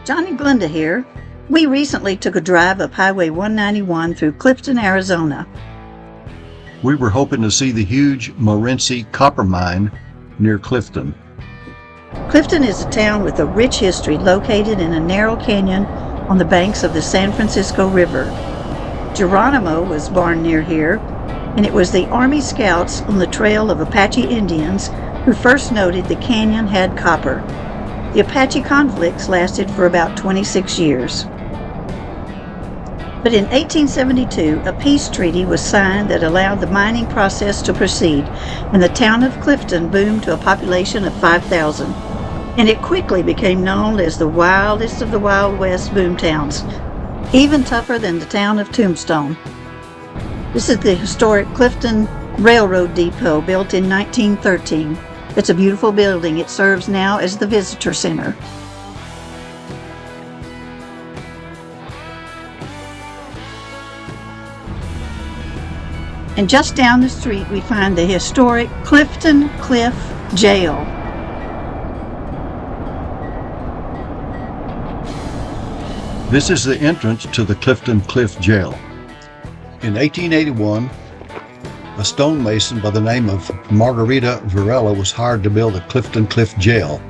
John and Glenda here. We recently took a drive up Highway 191 through Clifton, Arizona. We were hoping to see the huge Morenci Copper Mine near Clifton. Clifton is a town with a rich history located in a narrow canyon on the banks of the San Francisco River. Geronimo was born near here, and it was the Army Scouts on the trail of Apache Indians who first noted the canyon had copper. The Apache conflicts lasted for about 26 years. But in 1872, a peace treaty was signed that allowed the mining process to proceed, and the town of Clifton boomed to a population of 5,000. And it quickly became known as the wildest of the Wild West boomtowns, even tougher than the town of Tombstone. This is the historic Clifton Railroad Depot, built in 1913. It's a beautiful building. It serves now as the visitor center. And just down the street, we find the historic Clifton Cliff Jail. This is the entrance to the Clifton Cliff Jail. In 1881, a stonemason by the name of Margarita Varela was hired to build a Clifton Cliff Jail.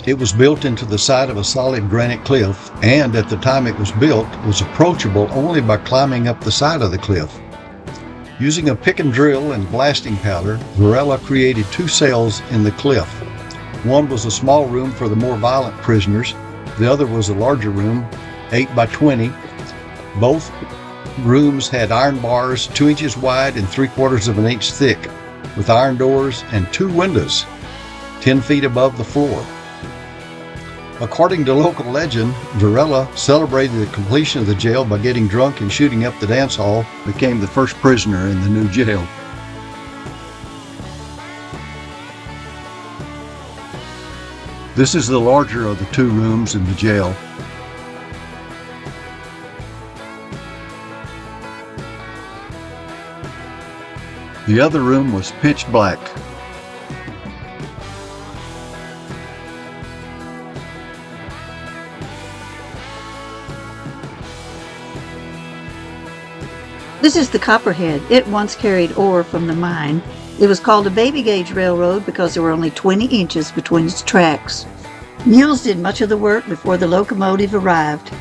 It was built into the side of a solid granite cliff, and at the time it was built, was approachable only by climbing up the side of the cliff. Using a pick and drill and blasting powder, Varela created two cells in the cliff. One was a small room for the more violent prisoners. The other was a larger room, 8 by 20. Both rooms had iron bars 2 inches wide and 3/4 of an inch thick, with iron doors and 2 windows 10 feet above the floor. According to local legend, Varela celebrated the completion of the jail by getting drunk and shooting up the dance hall, became the first prisoner in the new jail. This is the larger of the 2 rooms in the jail. The other room was pitch black. This is the Copperhead. It once carried ore from the mine. It was called a baby gauge railroad because there were only 20 inches between its tracks. Mules did much of the work before the locomotive arrived.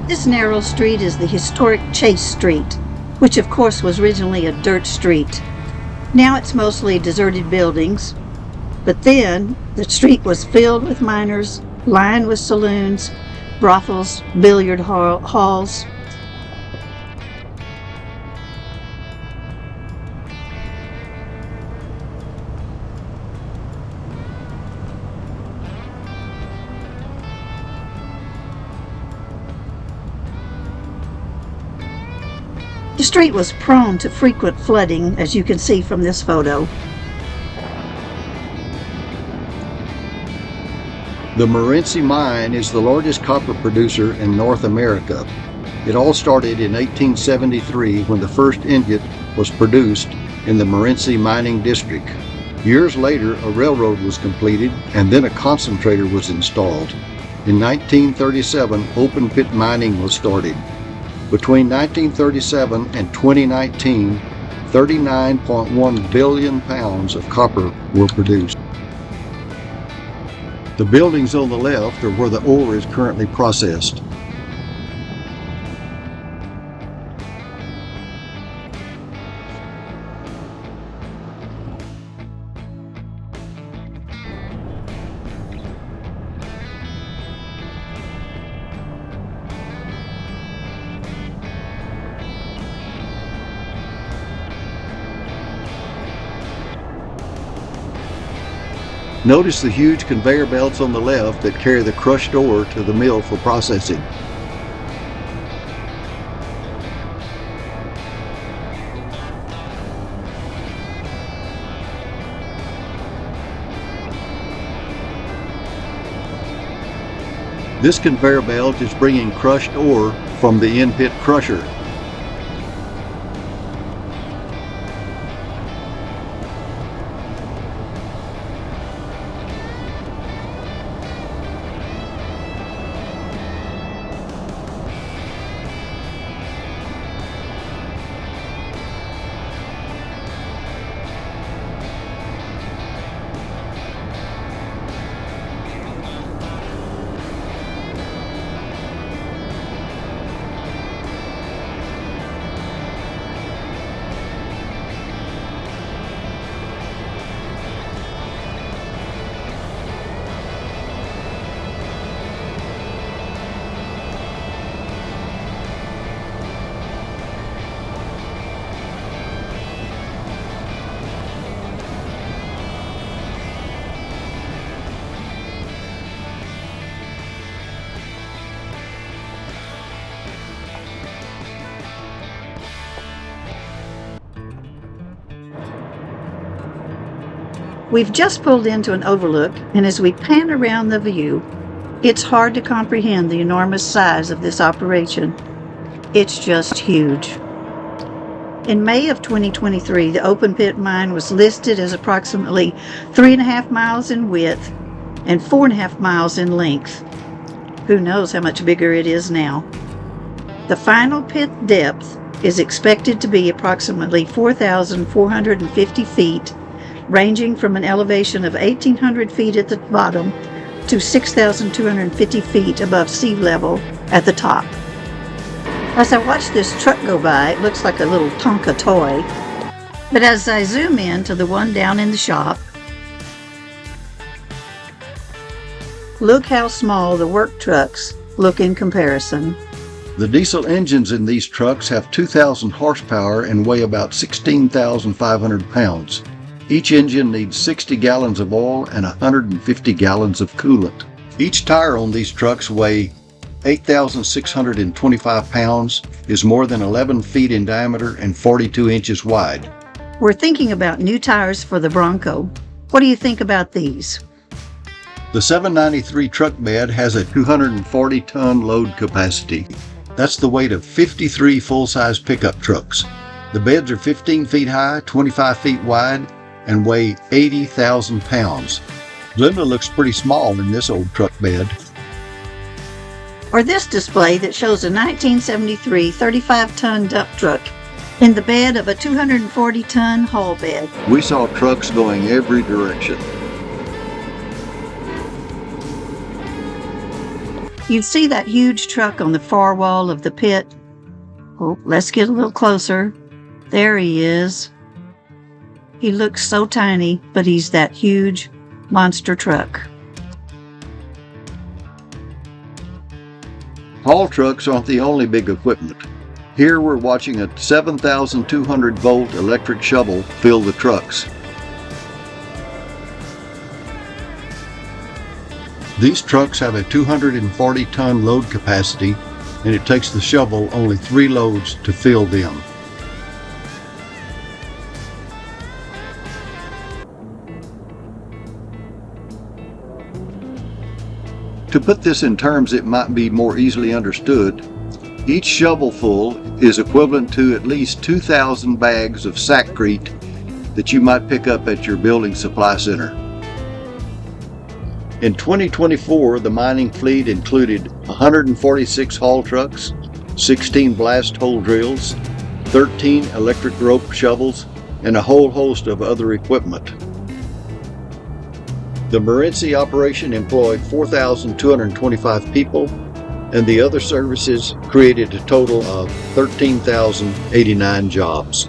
This narrow street is the historic Chase Street, which of course was originally a dirt street. Now it's mostly deserted buildings, but then the street was filled with miners, lined with saloons, brothels, billiard halls. The street was prone to frequent flooding, as you can see from this photo. The Morenci Mine is the largest copper producer in North America. It all started in 1873 when the first ingot was produced in the Morenci Mining District. Years later, a railroad was completed and then a concentrator was installed. In 1937, open pit mining was started. Between 1937 and 2019, 39.1 billion pounds of copper were produced. The buildings on the left are where the ore is currently processed. Notice the huge conveyor belts on the left that carry the crushed ore to the mill for processing. This conveyor belt is bringing crushed ore from the in-pit crusher. We've just pulled into an overlook, and as we pan around the view, it's hard to comprehend the enormous size of this operation. It's just huge. In May of 2023, the open pit mine was listed as approximately 3.5 miles in width and 4.5 miles in length. Who knows how much bigger it is now? The final pit depth is expected to be approximately 4,450 feet, ranging from an elevation of 1,800 feet at the bottom to 6,250 feet above sea level at the top. As I watch this truck go by, it looks like a little Tonka toy. But as I zoom in to the one down in the shop, look how small the work trucks look in comparison. The diesel engines in these trucks have 2,000 horsepower and weigh about 16,500 pounds. Each engine needs 60 gallons of oil and 150 gallons of coolant. Each tire on these trucks weigh 8,625 pounds, is more than 11 feet in diameter and 42 inches wide. We're thinking about new tires for the Bronco. What do you think about these? The 793 truck bed has a 240-ton load capacity. That's the weight of 53 full-size pickup trucks. The beds are 15 feet high, 25 feet wide, and weigh 80,000 pounds. Linda looks pretty small in this old truck bed. Or this display that shows a 1973 35-ton dump truck in the bed of a 240-ton haul bed. We saw trucks going every direction. You see that huge truck on the far wall of the pit? Oh, let's get a little closer. There he is. He looks so tiny, but he's that huge monster truck. Haul trucks aren't the only big equipment. Here we're watching a 7,200 volt electric shovel fill the trucks. These trucks have a 240-ton load capacity, and it takes the shovel only 3 loads to fill them. To put this in terms that might be more easily understood, each shovelful is equivalent to at least 2,000 bags of sackcrete that you might pick up at your building supply center. In 2024, the mining fleet included 146 haul trucks, 16 blast hole drills, 13 electric rope shovels, and a whole host of other equipment. The Morenci operation employed 4,225 people, and the other services created a total of 13,089 jobs.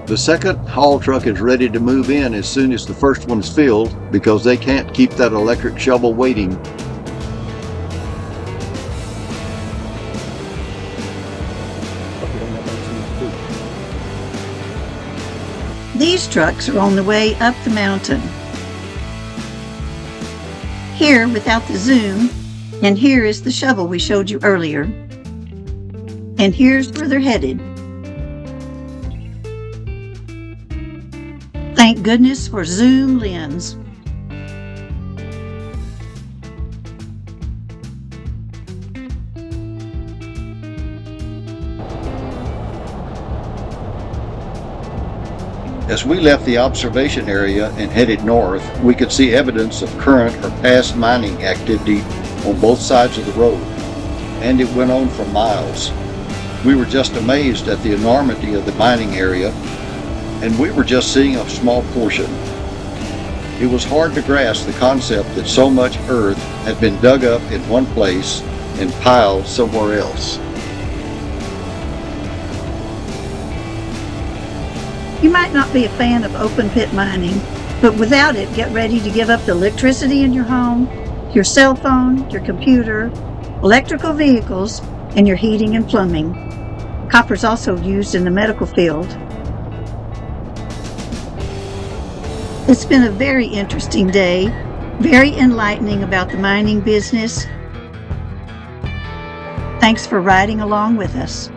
The second haul truck is ready to move in as soon as the first one's filled because they can't keep that electric shovel waiting. These trucks are on the way up the mountain. Here, without the zoom, and here is the shovel we showed you earlier. And here's where they're headed. Thank goodness for zoom lens. As we left the observation area and headed north, we could see evidence of current or past mining activity on both sides of the road, and it went on for miles. We were just amazed at the enormity of the mining area, and we were just seeing a small portion. It was hard to grasp the concept that so much earth had been dug up in one place and piled somewhere else. You might not be a fan of open pit mining, but without it, get ready to give up the electricity in your home, your cell phone, your computer, electrical vehicles, and your heating and plumbing. Copper is also used in the medical field. It's been a very interesting day, very enlightening about the mining business. Thanks for riding along with us.